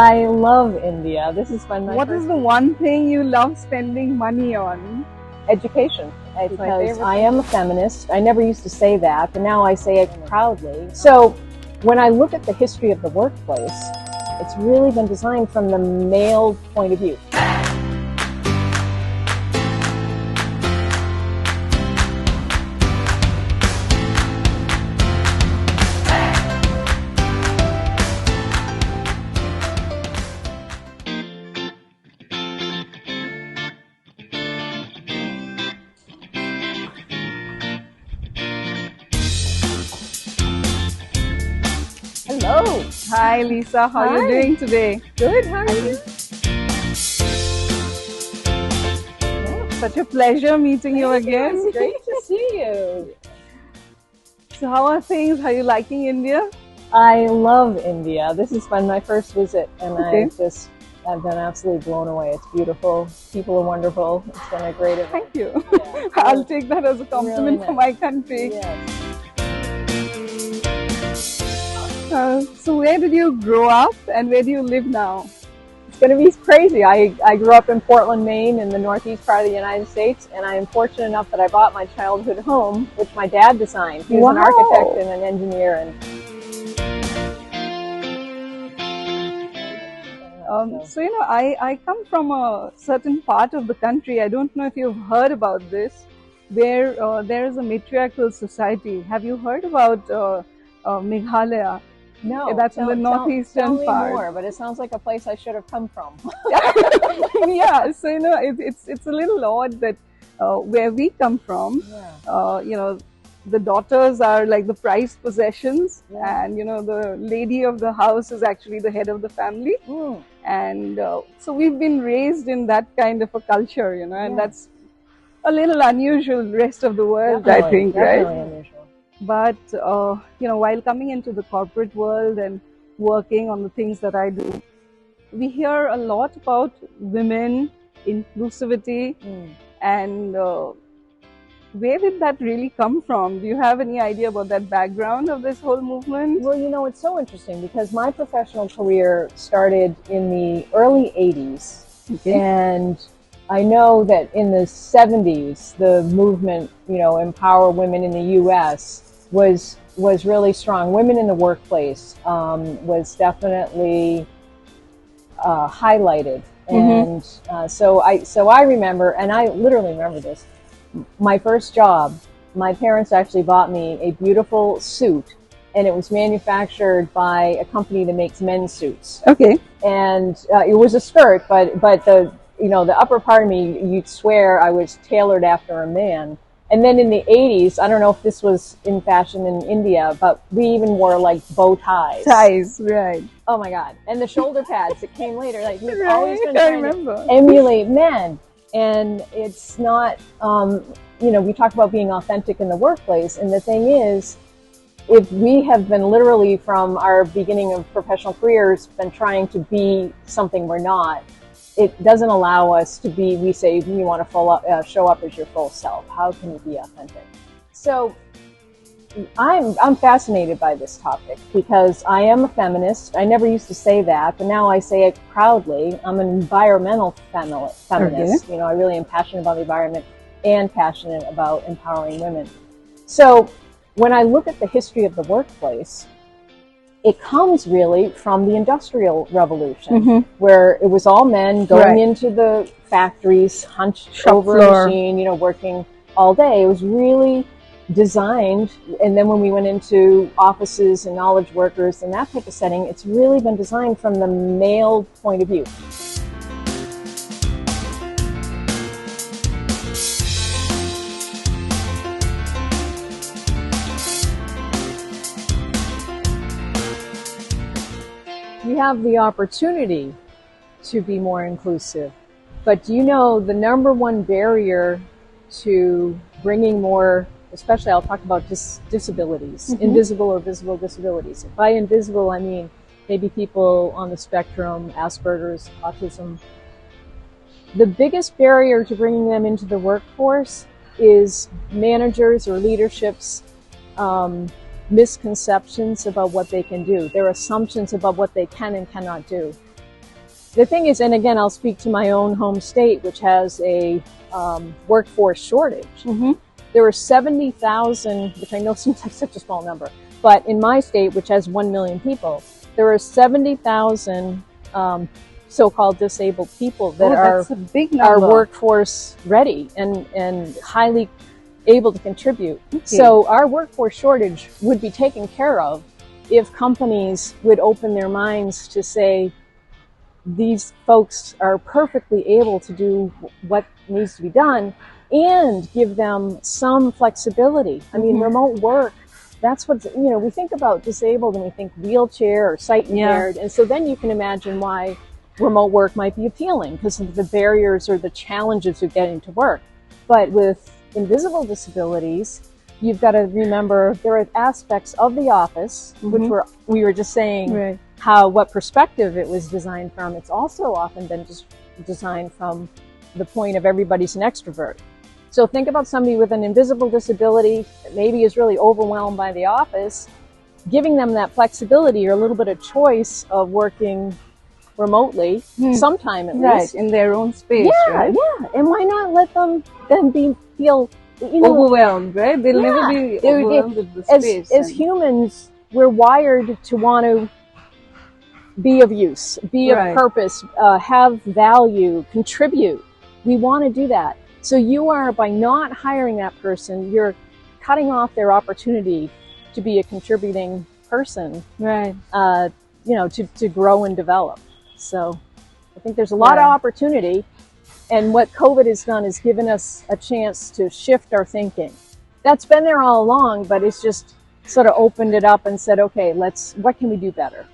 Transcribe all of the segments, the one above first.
I love India. This is my What is the one thing you love spending money on? education. It's my Because favorite I thing. am a feminist. I never used to say that, but now I say it proudly. So when I look at the history of the workplace, it's really been designed from the male point of view. Hello. Hi Lisa, how are you Hi. doing today? Good. How are you? Such a pleasure meeting you again. It's great to see you. So how are things? Are you liking India? I love India. This has been my first visit, and Okay. I've been absolutely blown away. It's beautiful. People are wonderful. It's been a great event. Thank you. Yeah. I'll take that as a compliment Really for nice. my country. Yes. So where did you grow up and where do you live now? It's going to be crazy. I grew up in Portland, Maine, in the northeast part of the United States, and I am fortunate enough that I bought my childhood home, which my dad designed. He was an Wow. architect and an engineer. And So I come from a certain part of the country. I don't know if you've heard about this, where there is a matriarchal society. Have you heard about Meghalaya? no, That's in the northeastern tell me part. more, but it sounds like a place I should have come from. Yeah, so it's a little odd that where we come from, Yeah. the daughters are like the prized possessions, Yeah. and the lady of the house is actually the head of the family. Mm. And so we've been raised in that kind of a culture, and Yeah. that's a little unusual rest of the world, I think, definitely right? unusual. But while coming into the corporate world and working on the things that I do, we hear a lot about women, inclusivity, and where did that really come from? Do you have any idea about that background of this whole movement? Well, it's so interesting because my professional career started in the early 80s. Okay. And I know that in the 70s, the movement, Empower Women in the U.S. was really strong. Women in the workplace was definitely highlighted. And so I remember, and I literally remember this, my first job, my parents actually bought me a beautiful suit, and it was manufactured by a company that makes men's suits. Okay. And it was a skirt, but the upper part of me, you'd swear I was tailored after a man. And then in the 80s, I don't know if this was in fashion in India, but we even wore like bow ties. Ties, right. Oh my God. And the shoulder pads that came later, like we've Right, always been I trying remember. to emulate men. And it's not, we talk about being authentic in the workplace. And the thing is, if we have been literally from our beginning of professional careers been trying to be something we're not, it doesn't allow us to be, we say you want to show up as your full self. How can you be authentic? So I'm fascinated by this topic because I am a feminist. I never used to say that, but now I say it proudly. I'm an environmental feminist. Okay. I really am passionate about the environment and passionate about empowering women. So when I look at the history of the workplace, it comes really from the Industrial Revolution, where it was all men going into the factories, hunched Shop over floor. a machine, working all day. It was really designed, and then when we went into offices and knowledge workers and that type of setting, it's really been designed from the male point of view. We have the opportunity to be more inclusive, but do you know the number one barrier to bringing more, especially I'll talk about disabilities, invisible or visible disabilities. By invisible, I mean maybe people on the spectrum, Asperger's, autism. The biggest barrier to bringing them into the workforce is managers or leadership's misconceptions about what they can do, their assumptions about what they can and cannot do. the thing is, and again, I'll speak to my own home state, which has a workforce shortage. Mm-hmm. There were 70,000, which I know seems like such a small number, but in my state, which has 1 million people, there are 70,000 so-called disabled people that that's a big number. are workforce ready and highly able to contribute. Okay. So our workforce shortage would be taken care of if companies would open their minds to say, these folks are perfectly able to do what needs to be done and give them some flexibility. I mean, remote work, that's what, we think about disabled and we think wheelchair or sight impaired. And so then you can imagine why remote work might be appealing because of the barriers or the challenges of getting to work. But with invisible disabilities, you've got to remember there are aspects of the office, which we were just saying what perspective it was designed from. It's also often been just designed from the point of everybody's an extrovert. So think about somebody with an invisible disability that maybe is really overwhelmed by the office, giving them that flexibility or a little bit of choice of working remotely, sometime at least. In their own space, right? Yeah, and why not let them then feel overwhelmed, right? They'll never be overwhelmed with the space. As humans, we're wired to want to be of use, be of purpose, have value, contribute. We want to do that. So you are, by not hiring that person, you're cutting off their opportunity to be a contributing person, to grow and develop. So I think there's a lot of opportunity. And what COVID has done is given us a chance to shift our thinking. That's been there all along, but it's just sort of opened it up and said, okay, what can we do better?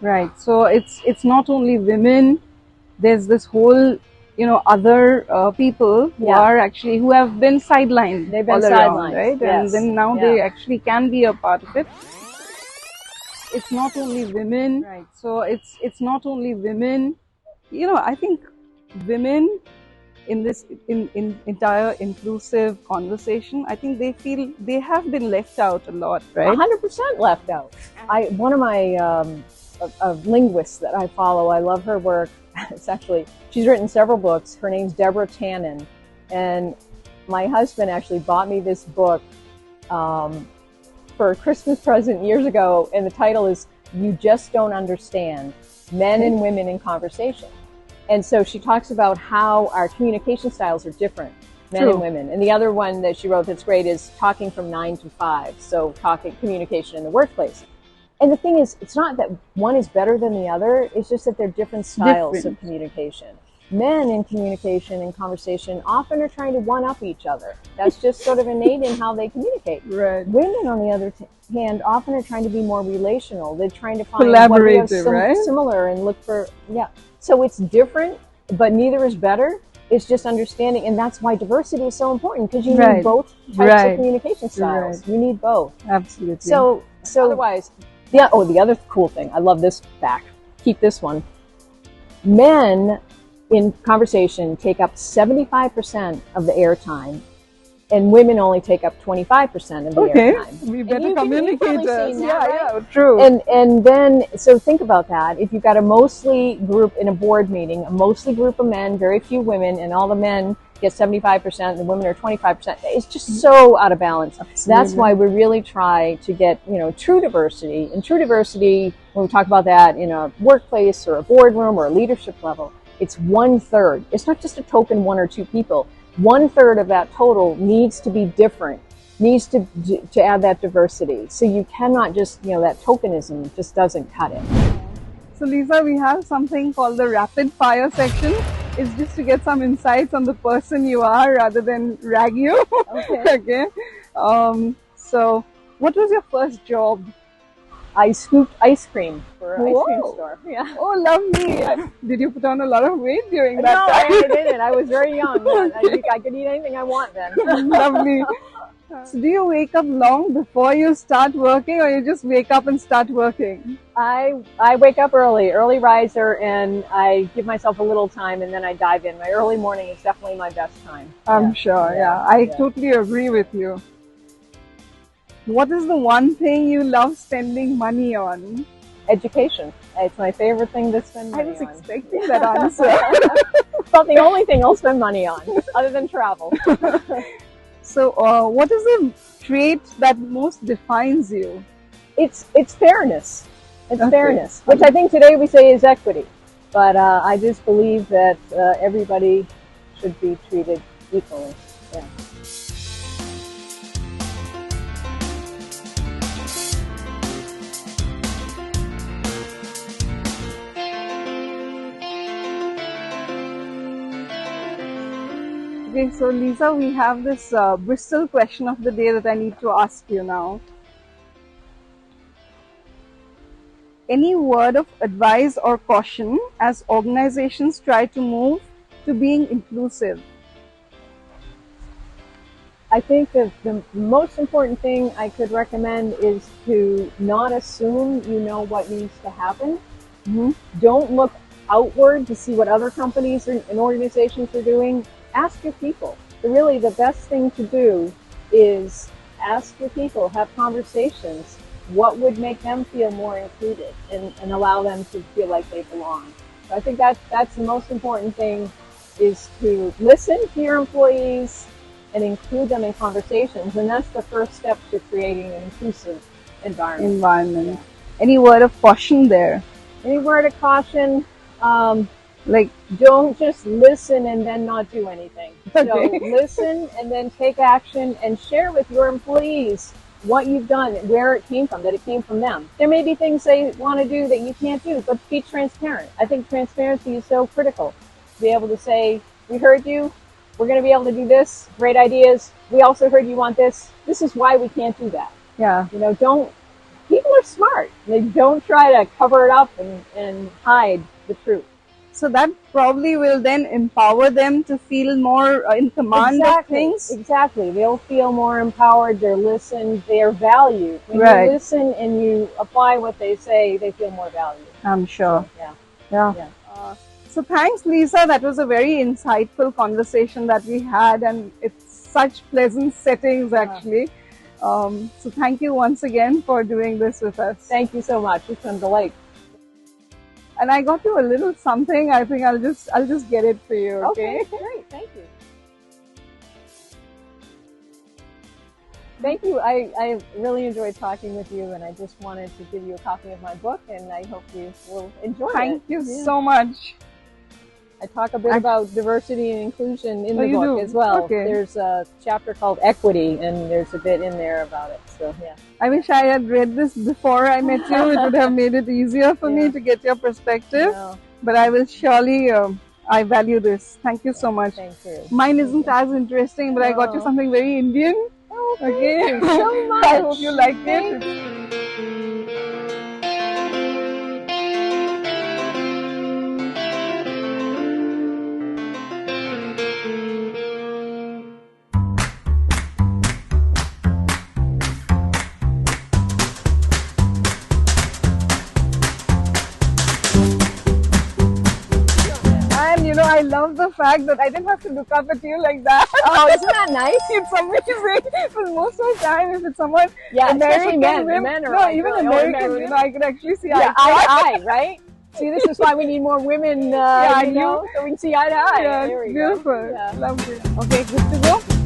Right. So it's not only women. There's this whole, other people who who have been sidelined. They've been sidelined, right? Yes. And then now they actually can be a part of it. It's not only women. Right. So it's not only women. I think women in this entire inclusive conversation, I think they feel they have been left out a lot, right? 100% left out. One of my linguists that I follow, I love her work. She's written several books. Her name's Deborah Tannen, and my husband actually bought me this book for a Christmas present years ago, and the title is "You Just Don't Understand: Men and Women in Conversation." And so she talks about how our communication styles are different, men and women. And the other one that she wrote that's great is talking from 9 to 5. So communication in the workplace. And the thing is, it's not that one is better than the other. It's just that they're different styles of communication. Men in communication and conversation often are trying to one-up each other. That's just sort of innate in how they communicate. Right. Women, on the other hand, often are trying to be more relational. They're trying to find what we have similar and look for, So it's different, but neither is better. It's just understanding, and that's why diversity is so important, because you need both types of communication styles. You need both. Absolutely. So otherwise, the other cool thing, I love this fact. Keep this one. Men in conversation take up 75% of the airtime, and women only take up 25% of the airtime. We better communicate. True. And then, so think about that. If you've got a mostly group in a board meeting, a mostly group of men, very few women, and all the men get 75% and the women are 25%, it's just so out of balance. Absolutely. That's why we really try to get, true diversity. And true diversity, when we talk about that in a workplace or a boardroom or a leadership level, it's 1/3. It's not just a token 1 or 2 people. 1/3 of that total needs to be different, needs to add that diversity. So you cannot just, that tokenism just doesn't cut it. So Lisa, we have something called the rapid fire section. It's just to get some insights on the person you are rather than rag you. Okay. So what was your first job? I scooped ice cream for an ice cream store. Yeah. Oh, lovely. Did you put on a lot of weight during that time? No, I didn't. I was very young. I think I could eat anything I want then. Lovely. So do you wake up long before you start working, or you just wake up and start working? I wake up early riser, and I give myself a little time, and then I dive in. My early morning is definitely my best time. I'm sure, I totally agree with you. What is the one thing you love spending money on? Education. It's my favorite thing to spend I money was on. expecting that answer. It's about the only thing I'll spend money on, other than travel. So, what is the trait that most defines you? It's fairness. It's Okay. fairness, which I think today we say is equity. But I just believe that everybody should be treated equally. Yeah. Okay, so Lisa, we have this Bristol question of the day that I need to ask you now. Any word of advice or caution as organizations try to move to being inclusive? I think that the most important thing I could recommend is to not assume you know what needs to happen. Mm-hmm. Don't look outward to see what other companies and organizations are doing. Ask your people. Really, the best thing to do is ask your people, have conversations. What would make them feel more included and allow them to feel like they belong? So I think that's the most important thing, is to listen to your employees and include them in conversations. And that's the first step to creating an inclusive environment. Yeah. Any word of caution there? Any word of caution? Like, don't just listen and then not do anything. Okay. So listen and then take action and share with your employees what you've done, where it came from, that it came from them. There may be things they want to do that you can't do, but be transparent. I think transparency is so critical. To be able to say, we heard you, we're going to be able to do this, great ideas. We also heard you want this. This is why we can't do that. Yeah. You know, people are smart. They don't try to cover it up and hide the truth. So that probably will then empower them to feel more in command of things. Exactly. They'll feel more empowered. They're listened. They are valued. When you listen and you apply what they say, they feel more valued. I'm sure. So, yeah. So thanks, Lisa. That was a very insightful conversation that we had, and it's such pleasant settings actually. So thank you once again for doing this with us. Thank you so much. It's been a delight. And I got you a little something. I think I'll just get it for you. Okay, great. Thank you. Thank you. I really enjoyed talking with you, and I just wanted to give you a copy of my book, and I hope you will enjoy it. Thank you so much. I talk a bit about diversity and inclusion in the book as well. Okay. There's a chapter called Equity, and there's a bit in there about it. So, yeah. I wish I had read this before I met you. It would have made it easier for me to get your perspective. No. But I will surely, I value this. Thank you so much. Thank you. Mine isn't as interesting, but I got you something very Indian. Oh, thank you so much. I hope you like it. I love the fact that I didn't have to look up at you like that. Oh, isn't that nice? It's amazing. Because most of the time, if it's someone American, American, men are no, even American, I could actually see eye to eye, right? See, this is why we need more women, so we can see eye to eye. Yeah, there we beautiful. go. Yeah. Lovely. Okay, good to go.